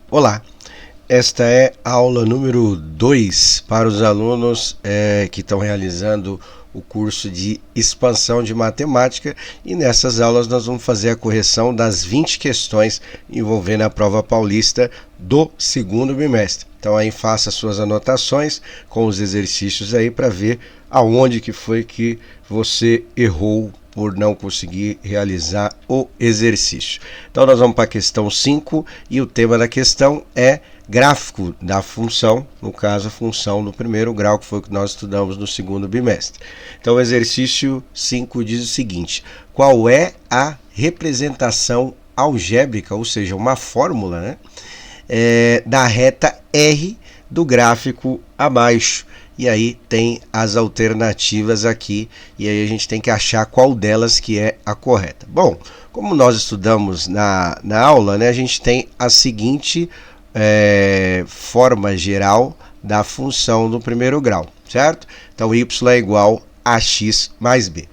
Olá, esta é a aula número 2 para os alunos que estão realizando o curso de expansão de matemática, e nessas aulas nós vamos fazer a correção das 20 questões envolvendo a prova paulista do segundo bimestre. Então aí faça suas anotações com os exercícios aí para ver aonde que foi que você errou por não conseguir realizar o exercício. Então nós vamos para a questão 5 e o tema da questão é gráfico da função, no caso a função do primeiro grau, que foi o que nós estudamos no segundo bimestre. Então o exercício 5 diz o seguinte: qual é a representação algébrica, ou seja, uma fórmula, né, da reta R do gráfico abaixo? E aí tem as alternativas aqui, e aí a gente tem que achar qual delas que é a correta. Bom, como nós estudamos na aula, né, a gente tem a seguinte forma geral da função do primeiro grau, certo? Então, y é igual a x mais b.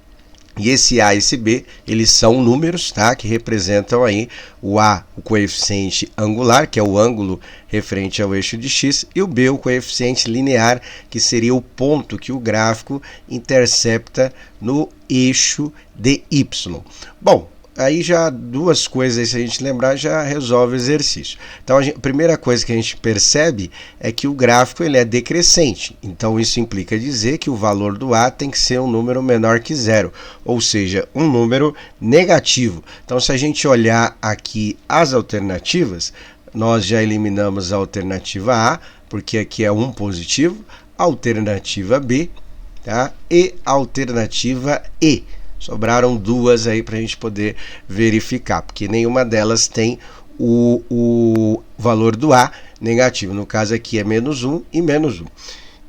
E esse A e esse B, eles são números, tá? Que representam aí o A, o coeficiente angular, que é o ângulo referente ao eixo de x, e o B, o coeficiente linear, que seria o ponto que o gráfico intercepta no eixo de y. Bom, aí já duas coisas aí, se a gente lembrar, já resolve o exercício. Então, a primeira coisa que a gente percebe é que o gráfico ele é decrescente. Então, isso implica dizer que o valor do A tem que ser um número menor que zero, ou seja, um número negativo. Então, se a gente olhar aqui as alternativas, nós já eliminamos a alternativa A, porque aqui é 1 positivo, a alternativa B, tá? E a alternativa E. Sobraram duas aí para a gente poder verificar, porque nenhuma delas tem o valor do A negativo. No caso aqui é menos 1 e menos 1.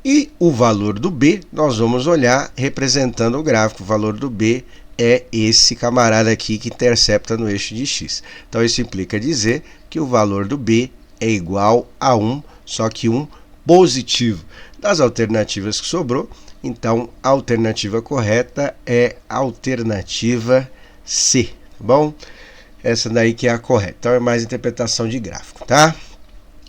E o valor do B, nós vamos olhar representando o gráfico. O valor do B é esse camarada aqui que intercepta no eixo de x. Então isso implica dizer que o valor do B é igual a 1, só que 1 positivo. Das alternativas que sobrou, então a alternativa correta é a alternativa C, tá bom? Essa daí que é a correta. Então é mais interpretação de gráfico, tá?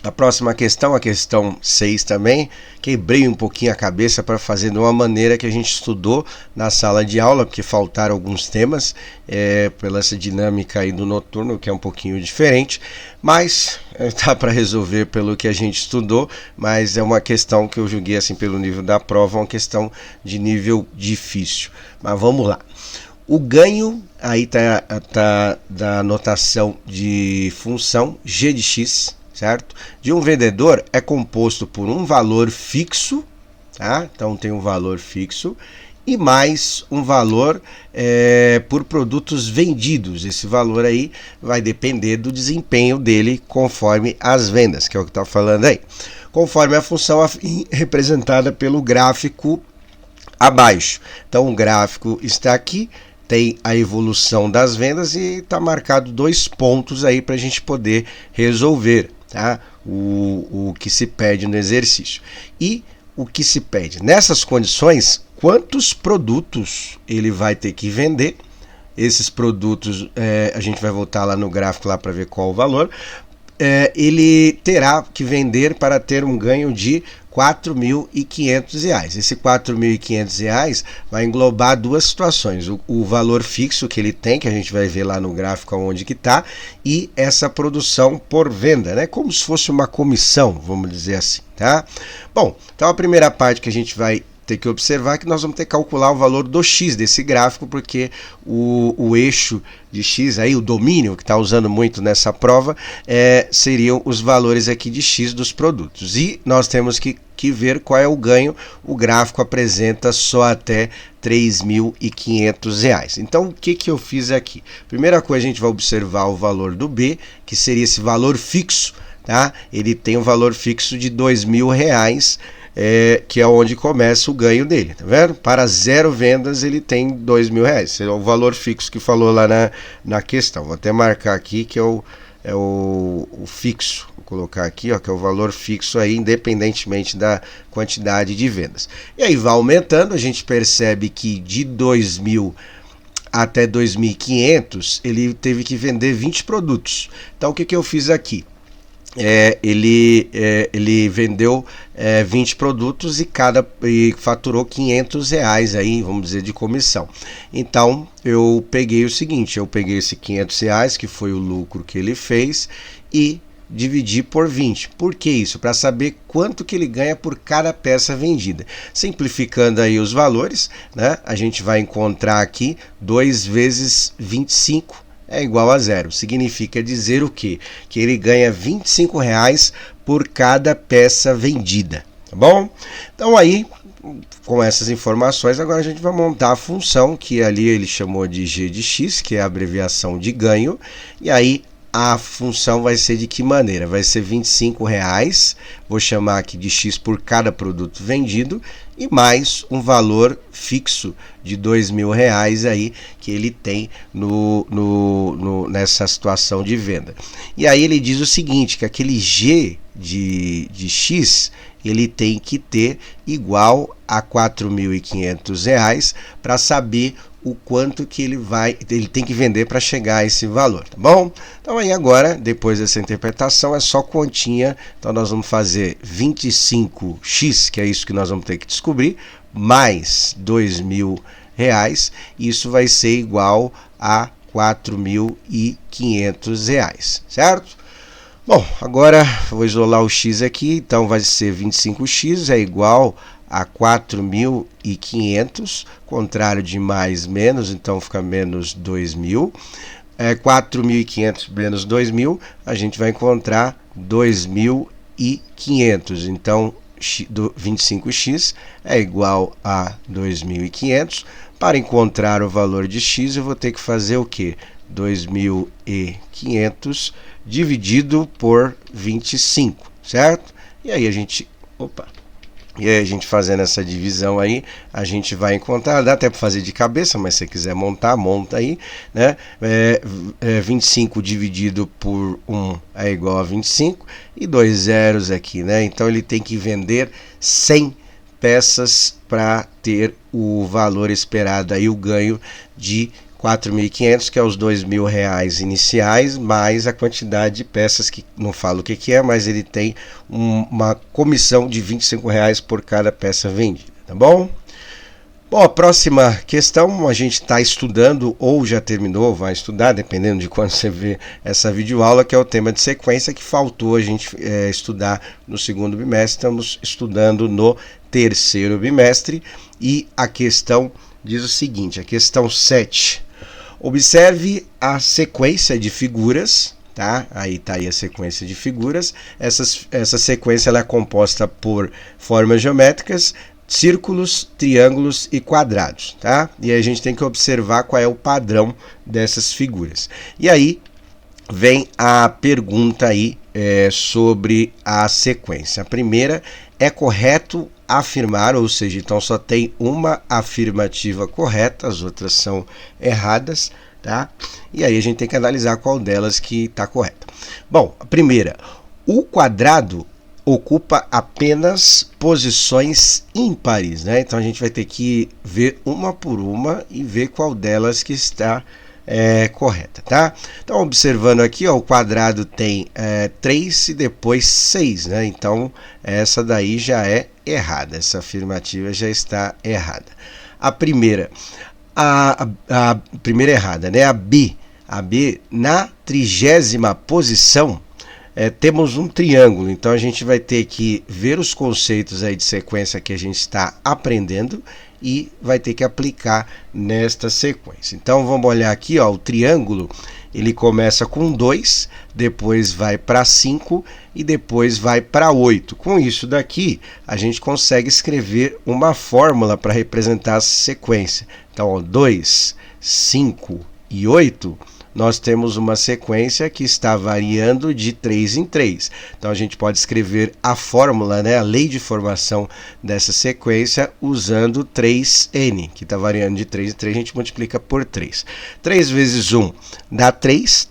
A próxima questão, a questão 6 também, quebrei um pouquinho a cabeça para fazer de uma maneira que a gente estudou na sala de aula, porque faltaram alguns temas, pela essa dinâmica aí do noturno, que é um pouquinho diferente, mas dá para resolver pelo que a gente estudou, mas é uma questão que eu julguei assim pelo nível da prova, uma questão de nível difícil. Mas vamos lá. O ganho, aí tá da notação de função g de x, certo? De um vendedor é composto por um valor fixo, tá? Então tem um valor fixo e mais um valor por produtos vendidos. Esse valor aí vai depender do desempenho dele conforme as vendas, que é o que está falando aí. Conforme a função representada pelo gráfico abaixo. Então o gráfico está aqui, tem a evolução das vendas e está marcado 2 pontos aí para a gente poder resolver, tá? O que se pede no exercício. E o que se pede nessas condições, quantos produtos ele vai ter que vender. Esses produtos, a gente vai voltar lá no gráfico lá para ver qual o valor. Ele terá que vender para ter um ganho de R$4.500. Esse R$4.500 vai englobar duas situações: o valor fixo que ele tem, que a gente vai ver lá no gráfico onde que está, e essa produção por venda, né? Como se fosse uma comissão, vamos dizer assim, tá? Bom, então a primeira parte que a gente vai ter que observar que nós vamos ter que calcular o valor do x desse gráfico, porque o eixo de x, aí, o domínio que está usando muito nessa prova, seriam os valores aqui de x dos produtos. E nós temos que ver qual é o ganho. O gráfico apresenta só até R$3.500. Então, o que eu fiz aqui? Primeira coisa, a gente vai observar o valor do B, que seria esse valor fixo, tá? Ele tem um valor fixo de R$2.000, que é onde começa o ganho dele, tá vendo? Para 0 vendas ele tem R$2.000, esse é o valor fixo que falou lá na questão. Vou até marcar aqui que é o fixo, vou colocar aqui, ó, que é o valor fixo aí, independentemente da quantidade de vendas. E aí vai aumentando, a gente percebe que de 2.000 até 2.500 ele teve que vender 20 produtos. Então o que eu fiz aqui? ele vendeu 20 produtos e faturou R$500 aí, vamos dizer, de comissão. Então eu peguei o seguinte, eu peguei esse R$500 que foi o lucro que ele fez e dividi por 20. Por que isso? Para saber quanto que ele ganha por cada peça vendida. Simplificando aí os valores, né, a gente vai encontrar aqui 2 vezes 25 é igual a zero. Significa dizer o quê? Que ele ganha R$25 por cada peça vendida, tá bom? Então aí, com essas informações, agora a gente vai montar a função que ali ele chamou de G de X, que é a abreviação de ganho, e aí a função vai ser de que maneira? Vai ser R$25, vou chamar aqui de X por cada produto vendido, e mais um valor fixo de R$2.000 aí que ele tem nessa situação de venda. E aí ele diz o seguinte, que aquele G de X ele tem que ter igual a R$4.500 para saber o quanto que ele tem que vender para chegar a esse valor, tá bom? Então aí agora, depois dessa interpretação, é só continha. Então nós vamos fazer 25x, que é isso que nós vamos ter que descobrir, mais R$2.000, isso vai ser igual a R$4.500, certo? Bom, agora vou isolar o x aqui, então vai ser 25x é igual a 4.500, contrário de mais menos, então fica menos 2.000. 4.500 menos 2.000, a gente vai encontrar 2.500. Então 25x é igual a 2.500. Para encontrar o valor de x, eu vou ter que fazer o quê? 2.500 dividido por 25, certo? E aí a gente, fazendo essa divisão aí, a gente vai encontrar, dá até para fazer de cabeça, mas se você quiser montar, monta aí, né? 25 dividido por 1 é igual a 25 e 2 zeros aqui, né? Então ele tem que vender 100 peças para ter o valor esperado aí, o ganho de 4.500, que é os R$2.000 iniciais, mais a quantidade de peças, que não falo o que é, mas ele tem uma comissão de R$25 por cada peça vendida, tá bom? Bom, a próxima questão a gente está estudando, ou já terminou, vai estudar, dependendo de quando você vê essa videoaula, que é o tema de sequência, que faltou a gente estudar no segundo bimestre. Estamos estudando no terceiro bimestre, e a questão diz o seguinte, a questão 7. Observe a sequência de figuras, tá? Aí tá aí a sequência de figuras. Essa sequência ela é composta por formas geométricas, círculos, triângulos e quadrados, tá? E aí a gente tem que observar qual é o padrão dessas figuras. E aí vem a pergunta aí sobre a sequência. A primeira, é correto afirmar, ou seja, então só tem uma afirmativa correta, as outras são erradas, tá? E aí a gente tem que analisar qual delas que está correta. Bom, a primeira, o quadrado ocupa apenas posições ímpares, né? Então a gente vai ter que ver uma por uma e ver qual delas que está correta, tá? Então, observando aqui, ó, o quadrado tem 3 e depois 6, né? Então, essa daí já é errada, essa afirmativa já está errada. A primeira, a primeira errada, né? A B, na 30ª posição, temos um triângulo, então a gente vai ter que ver os conceitos aí de sequência que a gente está aprendendo e vai ter que aplicar nesta sequência. Então vamos olhar aqui, ó, o triângulo, ele começa com 2, depois vai para 5 e depois vai para 8. Com isso daqui, a gente consegue escrever uma fórmula para representar a sequência. Então, ó, 2, 5 e 8, nós temos uma sequência que está variando de 3 em 3. Então a gente pode escrever a fórmula, né, a lei de formação dessa sequência usando 3n, que está variando de 3 em 3, a gente multiplica por 3. 3 vezes 1 dá 3,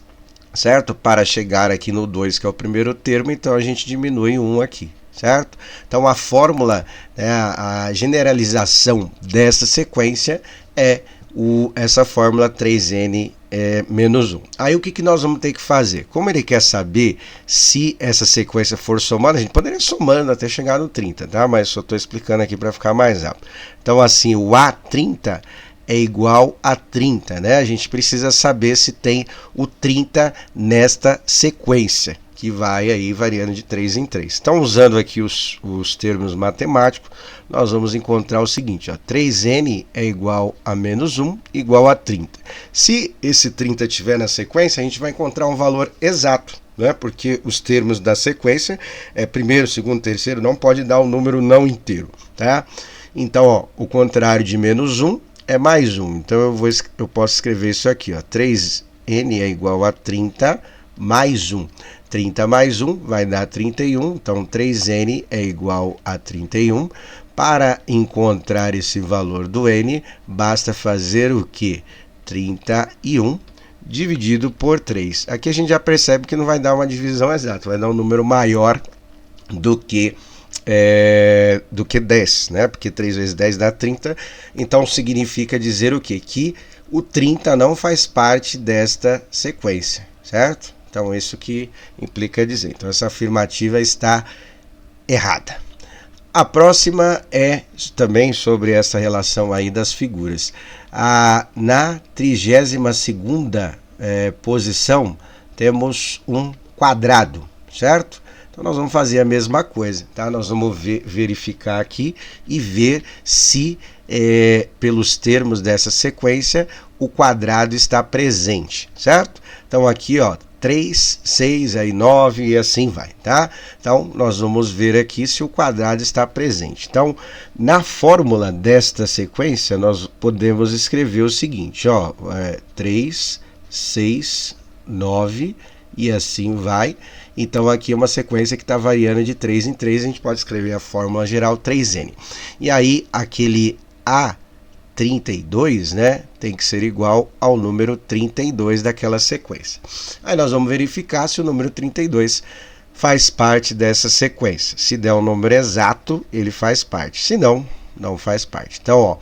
certo? Para chegar aqui no 2, que é o primeiro termo, então a gente diminui 1 aqui, certo? Então a fórmula, né, a generalização dessa sequência é essa fórmula 3n menos 1. Aí o que nós vamos ter que fazer? Como ele quer saber se essa sequência for somada, a gente poderia ir somando até chegar no 30, tá? Mas só estou explicando aqui para ficar mais rápido. Então assim, o A30 é igual a 30, né? A gente precisa saber se tem o 30 nesta sequência, que vai aí variando de 3 em 3. Então, usando aqui os termos matemáticos, nós vamos encontrar o seguinte, ó, 3n é igual a menos 1, igual a 30. Se esse 30 estiver na sequência, a gente vai encontrar um valor exato, né? Porque os termos da sequência, primeiro, segundo, terceiro, não pode dar um número não inteiro, tá? Então, ó, o contrário de menos 1 é mais 1. Então, eu posso escrever isso aqui, ó, 3n é igual a 30 mais 1. 30 mais 1 vai dar 31, então 3n é igual a 31. Para encontrar esse valor do n, basta fazer o quê? 31 dividido por 3. Aqui a gente já percebe que não vai dar uma divisão exata, vai dar um número maior do que 10, né? Porque 3 vezes 10 dá 30, então significa dizer o quê? Que o 30 não faz parte desta sequência, certo? Então, isso que implica dizer. Então, essa afirmativa está errada. A próxima é também sobre essa relação aí das figuras. Na 32ª posição, temos um quadrado, certo? Então, nós vamos fazer a mesma coisa, tá? Nós vamos verificar aqui e ver se, pelos termos dessa sequência, o quadrado está presente, certo? Então, aqui, ó, 3, 6, aí 9 e assim vai, tá? Então, nós vamos ver aqui se o quadrado está presente. Então, na fórmula desta sequência, nós podemos escrever o seguinte, ó, 3, 6, 9 e assim vai. Então, aqui é uma sequência que está variando de 3 em 3, a gente pode escrever a fórmula geral 3n. E aí, aquele A32, né, tem que ser igual ao número 32 daquela sequência. Aí nós vamos verificar se o número 32 faz parte dessa sequência. Se der um número exato, ele faz parte. Se não, não faz parte. Então, ó,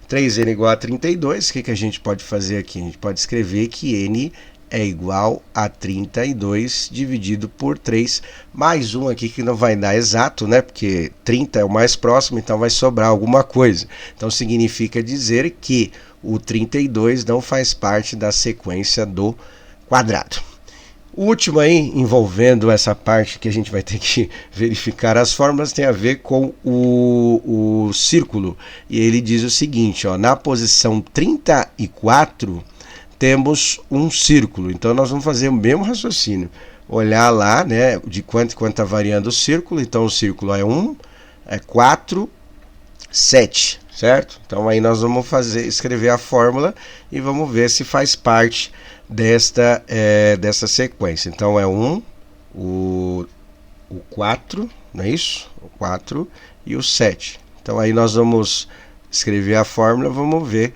3n igual a 32, o que a gente pode fazer aqui? A gente pode escrever que n é igual a 32 dividido por 3, mais um aqui que não vai dar exato, né? Porque 30 é o mais próximo, então vai sobrar alguma coisa. Então significa dizer que o 32 não faz parte da sequência do quadrado. O último aí, envolvendo essa parte que a gente vai ter que verificar as fórmulas, tem a ver com o círculo. E ele diz o seguinte, ó, na posição 34, temos um círculo, então nós vamos fazer o mesmo raciocínio, olhar lá, né, de quanto está variando o círculo. Então o círculo é 1, 4, 7, certo? Então aí nós vamos escrever a fórmula e vamos ver se faz parte dessa sequência. Então é 1, o 4, não é isso? O 4 e o 7. Então aí nós vamos escrever a fórmula, vamos ver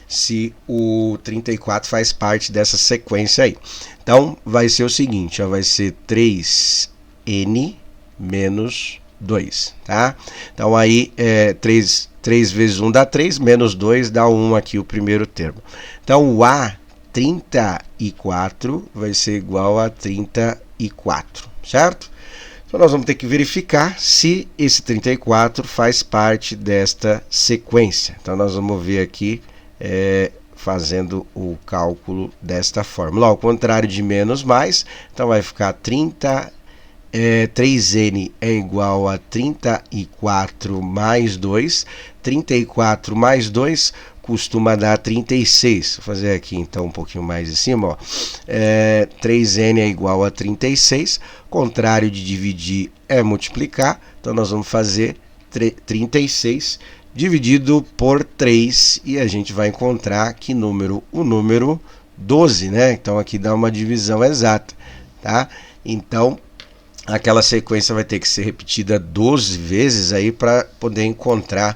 se o 34 faz parte dessa sequência aí. Então, vai ser o seguinte, ó, vai ser 3n menos 2, tá? Então, aí, 3 vezes 1 dá 3, menos 2 dá 1 aqui, o primeiro termo. Então, o A34 vai ser igual a 34, certo? Então, nós vamos ter que verificar se esse 34 faz parte desta sequência. Então, nós vamos ver aqui, fazendo o cálculo desta fórmula. Ao contrário de menos mais, então vai ficar 3n é igual a 34 mais 2. 34 mais 2 costuma dar 36. Vou fazer aqui então um pouquinho mais em cima, ó. 3n é igual a 36. Contrário de dividir é multiplicar. Então nós vamos fazer 36 dividido por 3 e a gente vai encontrar que número? O número 12, né? Então aqui dá uma divisão exata, tá? Então aquela sequência vai ter que ser repetida 12 vezes aí para poder encontrar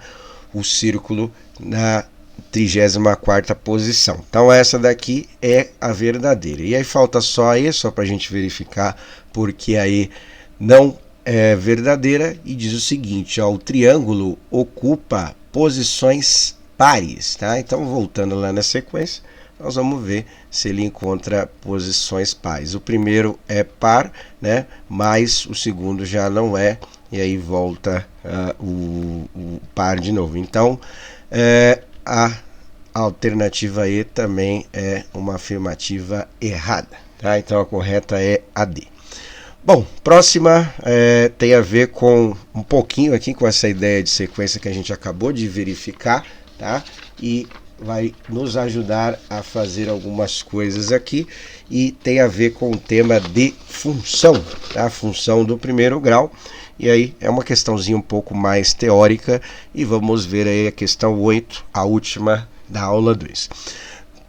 o círculo na 34ª posição. Então essa daqui é a verdadeira. E aí falta só aí, só para a gente verificar porque aí não é verdadeira, e diz o seguinte, ó, o triângulo ocupa posições pares, tá? Então voltando lá na sequência, nós vamos ver se ele encontra posições pares. O primeiro é par, né? Mas o segundo já não é, e aí volta o par de novo. Então, a alternativa E também é uma afirmativa errada, tá? Então a correta é a D. Bom, próxima tem a ver com um pouquinho aqui com essa ideia de sequência que a gente acabou de verificar, tá? E vai nos ajudar a fazer algumas coisas aqui e tem a ver com o tema de função, tá? Função do primeiro grau. E aí é uma questãozinha um pouco mais teórica e vamos ver aí a questão 8, a última da aula 2.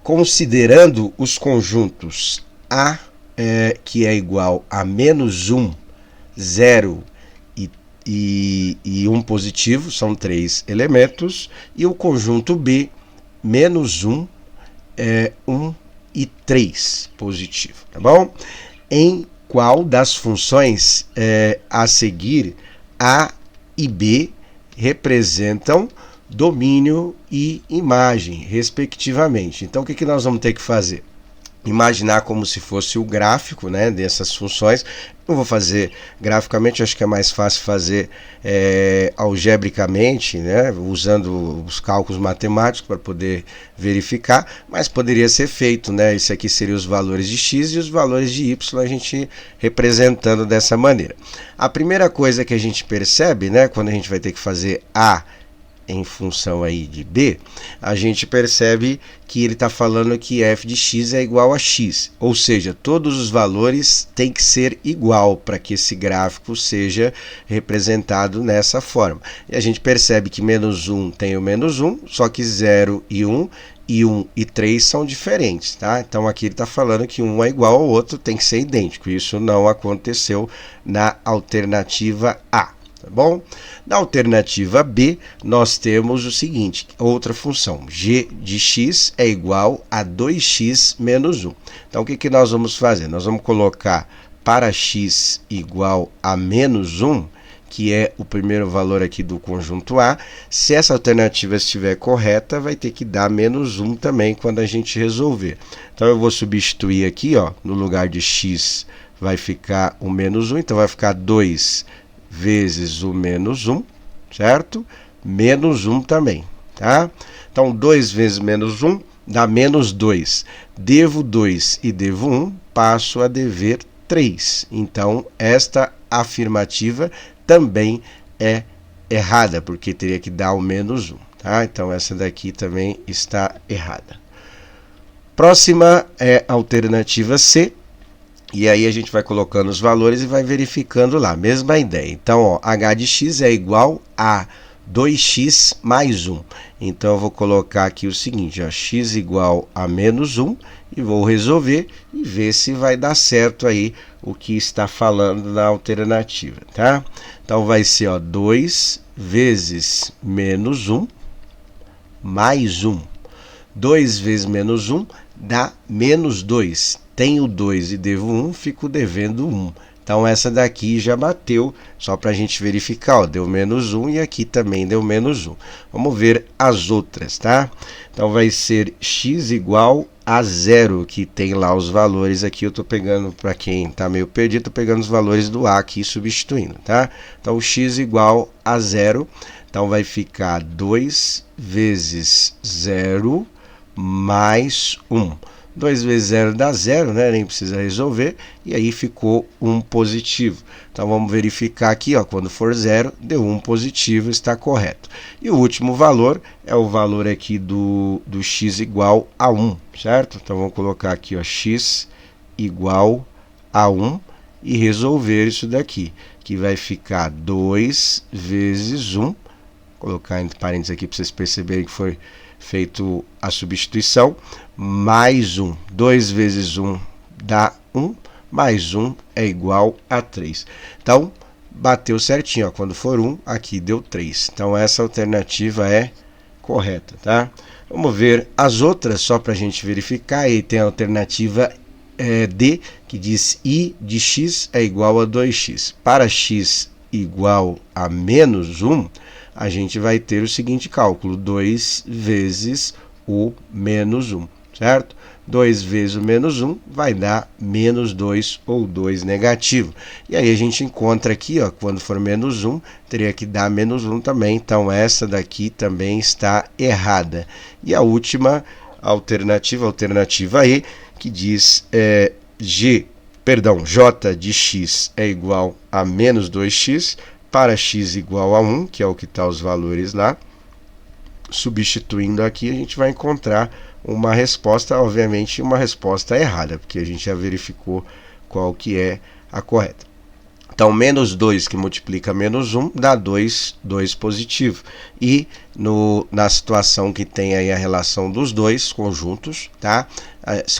Considerando os conjuntos A, que é igual a menos 1, 0 e 1 positivo, são 3 elementos, e o conjunto B, menos 1, 1 e 3 positivo, tá bom? Em qual das funções a seguir A e B representam domínio e imagem, respectivamente. Então, o que nós vamos ter que fazer? Imaginar como se fosse o gráfico, né, dessas funções. Não vou fazer graficamente, acho que é mais fácil fazer algebricamente, né, usando os cálculos matemáticos para poder verificar, mas poderia ser feito, né, esse aqui seria os valores de x e os valores de y, a gente representando dessa maneira. A primeira coisa que a gente percebe, né, quando a gente vai ter que fazer A em função aí de B, a gente percebe que ele está falando que f de x é igual a x, ou seja, todos os valores têm que ser igual para que esse gráfico seja representado nessa forma. E a gente percebe que menos 1 tem o menos 1, só que 0 e 1 e 1 e 3 são diferentes, tá? Então aqui ele está falando que um é igual ao outro, tem que ser idêntico. Isso não aconteceu na alternativa A. Tá bom? Na alternativa B, nós temos o seguinte, outra função, g de x é igual a 2x menos 1. Então, o que nós vamos fazer? Nós vamos colocar para x igual a menos 1, que é o primeiro valor aqui do conjunto A. Se essa alternativa estiver correta, vai ter que dar menos 1 também quando a gente resolver. Então, eu vou substituir aqui, ó, no lugar de x vai ficar o menos 1, então vai ficar 2 vezes o menos 1, certo? Menos 1 também, tá? Então, 2 vezes menos 1 dá menos 2. Devo 2 e devo 1, passo a dever 3. Então, esta afirmativa também é errada, porque teria que dar o menos 1, tá? Então, essa daqui também está errada. Próxima é a alternativa C. E aí a gente vai colocando os valores e vai verificando lá, mesma ideia. Então, ó, h de x é igual a 2x mais 1. Então, eu vou colocar aqui o seguinte, ó, x igual a menos 1, e vou resolver e ver se vai dar certo aí o que está falando na alternativa, tá? Então, vai ser, ó, 2 vezes menos 1 mais 1. 2 vezes menos 1 dá menos 2. Tenho 2 e devo 1, fico devendo 1. Então, essa daqui já bateu, só para a gente verificar, ó, deu menos 1 e aqui também deu menos 1. Vamos ver as outras, tá? Então, vai ser x igual a 0, que tem lá os valores aqui. Eu estou pegando, para quem está meio perdido, estou pegando os valores do A aqui substituindo, tá? Então, x igual a 0, então vai ficar 2 vezes 0 mais 1. 2 vezes 0 dá 0, né? Nem precisa resolver. E aí ficou 1 positivo. Então, vamos verificar aqui, ó, quando for 0, deu 1 positivo, está correto. E o último valor é o valor aqui do x igual a 1, certo? Então, vamos colocar aqui, ó, x igual a 1 e resolver isso daqui, que vai ficar 2 vezes 1. Vou colocar entre parênteses aqui para vocês perceberem que foi feito a substituição, mais 1. 2 vezes 1 dá 1, mais 1 é igual a 3. Então, bateu certinho, ó. Quando for 1, aqui deu 3. Então, essa alternativa é correta, tá? Vamos ver as outras, só para a gente verificar. Aí tem a alternativa D, que diz I de x é igual a 2x. Para x igual a menos 1, a gente vai ter o seguinte cálculo, 2 vezes o menos 1. certo? 2 vezes o menos 1 vai dar menos 2 ou 2 negativo. E aí a gente encontra aqui, ó, quando for menos 1, teria que dar menos 1 também. Então essa daqui também está errada. E a última alternativa, alternativa E, que diz J de x é igual a menos 2x para x igual a 1, que é o que está os valores lá. Substituindo aqui, a gente vai encontrar uma resposta, obviamente uma resposta errada, porque a gente já verificou qual que é a correta. Então, menos 2 que multiplica menos 1 dá 2 positivo. E na situação que tem aí a relação dos dois conjuntos, tá?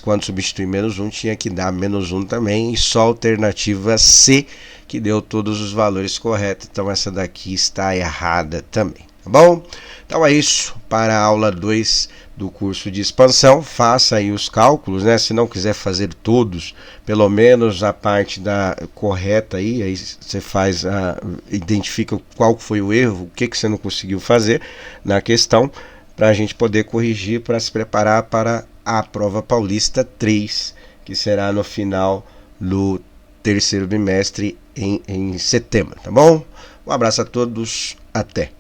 Quando substituir menos 1, tinha que dar menos 1 também. E só a alternativa C que deu todos os valores corretos. Então, essa daqui está errada também. Tá bom? Então é isso para a aula 2 do curso de expansão. Faça aí os cálculos, né? Se não quiser fazer todos, pelo menos a parte da correta aí você faz identifica qual foi o erro, o que você não conseguiu fazer na questão, para a gente poder corrigir, para se preparar para a prova paulista 3, que será no final do terceiro bimestre em setembro, tá bom? Um abraço a todos, até!